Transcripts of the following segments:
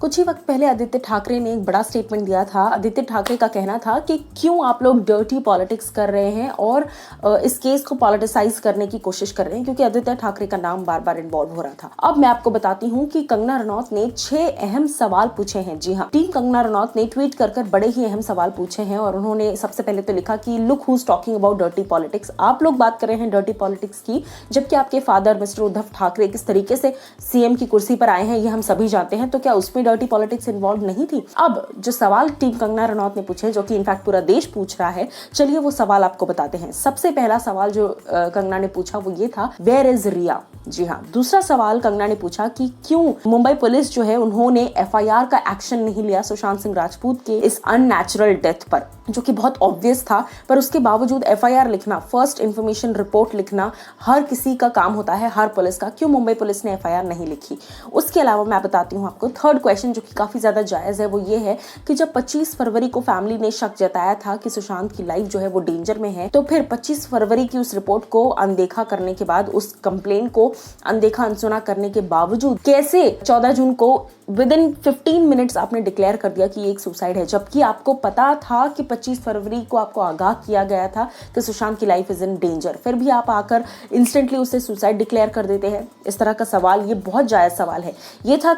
कुछ ही वक्त पहले आदित्य ठाकरे ने एक बड़ा स्टेटमेंट दिया था। आदित्य ठाकरे का कहना था कि क्यों आप लोग डर्टी पॉलिटिक्स कर रहे हैं और इस केस को पॉलिटिसाइज करने की कोशिश कर रहे हैं, क्योंकि आदित्य ठाकरे का नाम बार बार इन्वॉल्व हो रहा था। अब मैं आपको बताती हूँ कि कंगना रनौत ने 6 अहम सवाल पूछे हैं। जी हाँ, टीम कंगना रनौत ने ट्वीट कर बड़े ही अहम सवाल पूछे हैं और उन्होंने सबसे पहले तो लिखा कि look who is talking about dirty politics. आप लोग बात कर रहे हैं डर्टी पॉलिटिक्स की, जबकि आपके फादर मिस्टर उद्धव ठाकरे किस तरीके से सीएम की कुर्सी पर आए हैं ये हम सभी जानते हैं। तो क्या उसमें डर्टी पॉलिटिक्स इन्वॉल्व नहीं थी? अब जो सवाल टीम कंगना रनौत ने पूछे, जो कि इनफैक्ट पूरा देश पूछ रहा है, चलिए वो सवाल आपको बताते हैं। सबसे पहला सवाल जो कंगना ने पूछा वो ये था, वेयर इज रिया? जी हाँ। दूसरा सवाल कंगना ने पूछा कि क्यों मुंबई पुलिस जो है उन्होंने एफआईआर का एक्शन नहीं लिया सुशांत सिंह राजपूत के इस अननेचुरल डेथ पर, जो कि बहुत ऑब्वियस था, पर उसके बावजूद एफआईआर लिखना, फर्स्ट इंफॉर्मेशन रिपोर्ट लिखना हर किसी का काम होता है, हर पुलिस का। क्यों मुंबई पुलिस ने एफआईआर नहीं लिखी? उसके अलावा मैं बताती हूँ आपको थर्ड क्वेश्चन, जो कि काफी ज्यादा जायज है, वो ये है कि जब 25 फरवरी को फैमिली ने शक जताया था कि सुशांत की लाइफ जो है वो डेंजर में है, तो फिर 25 फरवरी की उस रिपोर्ट को अनदेखा करने के बाद, उस कंप्लेन को अनदेखा अनसुना करने के बावजूद कैसे 14 जून को विद इन 15 मिनट्स आपने डिक्लेयर कर दिया कि ये एक सुसाइड है, जबकि आपको पता था कि 25 फरवरी को आपको आगाह किया गया था कि सुशांत की लाइफ इज इन डेंजर, फिर भी आप आकर इंस्टेंटली उसे सुसाइड डिक्लेयर कर देते हैं? इस तरह का सवाल, ये बहुत जायज सवाल है। ये था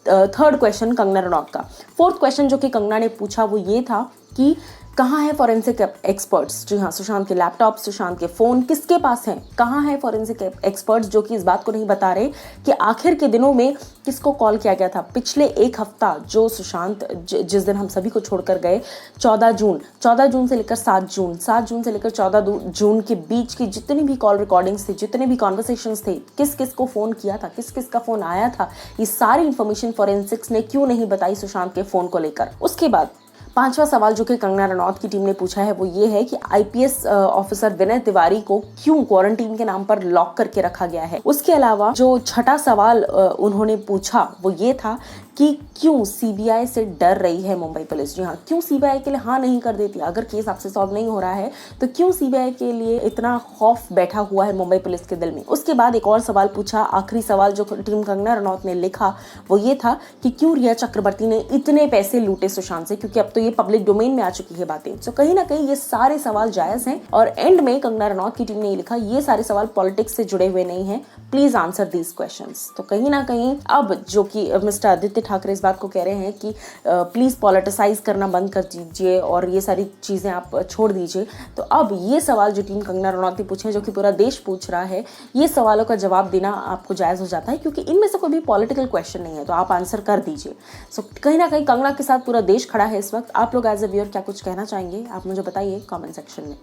थर्ड क्वेश्चन कंगना रनौत का। फोर्थ क्वेश्चन जो कि कंगना ने पूछा वो ये था कि कहाँ है फॉरेंसिक एक्सपर्ट्स? जी हाँ, सुशांत के लैपटॉप, सुशांत के फोन किसके पास हैं? कहाँ है फॉरेंसिक एक्सपर्ट्स जो कि इस बात को नहीं बता रहे कि आखिर के दिनों में किसको कॉल किया गया था? पिछले एक हफ्ता जो सुशांत जिस दिन हम सभी को छोड़कर गए, 14 जून से लेकर 7 जून से लेकर 14 जून के बीच की जितनी भी कॉल रिकॉर्डिंग्स थे, जितने भी कॉन्वर्सेशंस थे, किस किस को फोन किया था, किस किस का फोन आया था, ये सारी इंफॉर्मेशन फॉरेंसिक्स ने क्यों नहीं बताई सुशांत के फोन को लेकर? उसके बाद पांचवा सवाल जो कि कंगना रनौत की टीम ने पूछा है वो ये है कि आईपीएस ऑफिसर विनय तिवारी को क्यों क्वारंटीन के नाम पर लॉक करके रखा गया है। उसके अलावा जो छठा सवाल उन्होंने पूछा वो ये था कि क्यों सीबीआई से डर रही है मुंबई पुलिस? जी हाँ, क्यों सीबीआई के लिए हाँ नहीं कर देती? अगर केस आपसे सॉल्व नहीं हो रहा है तो क्यों सीबीआई के लिए इतना खौफ बैठा हुआ है मुंबई पुलिस के दिल में? उसके बाद एक और सवाल पूछा, आखिरी सवाल जो टीम कंगना रनौत ने लिखा वो ये था कि क्यों रिया चक्रवर्ती ने इतने पैसे लूटे सुशांत से, क्योंकि अब तो ये पब्लिक डोमेन में आ चुकी है बातें। तो कहीं ना कहीं ये सारे सवाल जायज हैं और एंड में कंगना रनौत की टीम ने लिखा ये सारे सवाल पॉलिटिक्स से जुड़े हुए नहीं हैं, प्लीज आंसर दीज क्वेश्चंस। तो कहीं ना कहीं अब जो कि मिस्टर आदित्य ठाकरे इस बात को कह रहे हैं कि प्लीज पॉलिटिसाइज करना बंद कर दीजिए और ये सारी चीजें आप छोड़ दीजिए। तो अब ये सवाल जो टीम कंगना रनौत ने पूछे, जो कि पूरा देश पूछ रहा है, ये सवालों का जवाब देना आपको जायज हो जाता है, क्योंकि इनमें से कोई भी पॉलिटिकल क्वेश्चन नहीं है, तो आप आंसर कर दीजिए। सो कहीं ना कहीं कंगना के साथ पूरा देश खड़ा है इस वक्त। आप लोग एज अ व्यूअर क्या कुछ कहना चाहेंगे? आप मुझे बताइए कमेंट सेक्शन में।